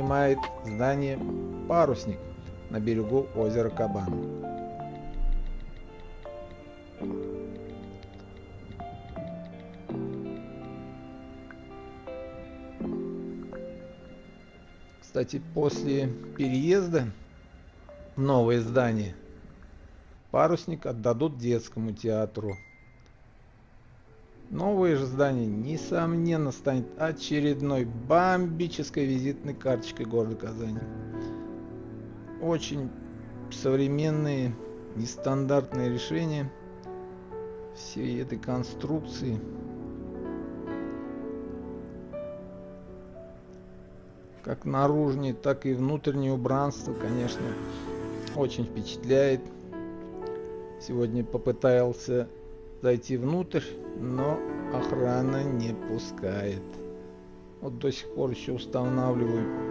занимает здание «Парусник» на берегу озера Кабан. Кстати, после переезда в новое здание «Парусник» отдадут детскому театру. Новое же здание, несомненно, станет очередной бомбической визитной карточкой города Казани. Очень современные, нестандартные решения всей этой конструкции. Как наружнее, так и внутреннее убранство, конечно, очень впечатляет. Сегодня попытался зайти внутрь, но охрана не пускает. Вот до сих пор еще устанавливаю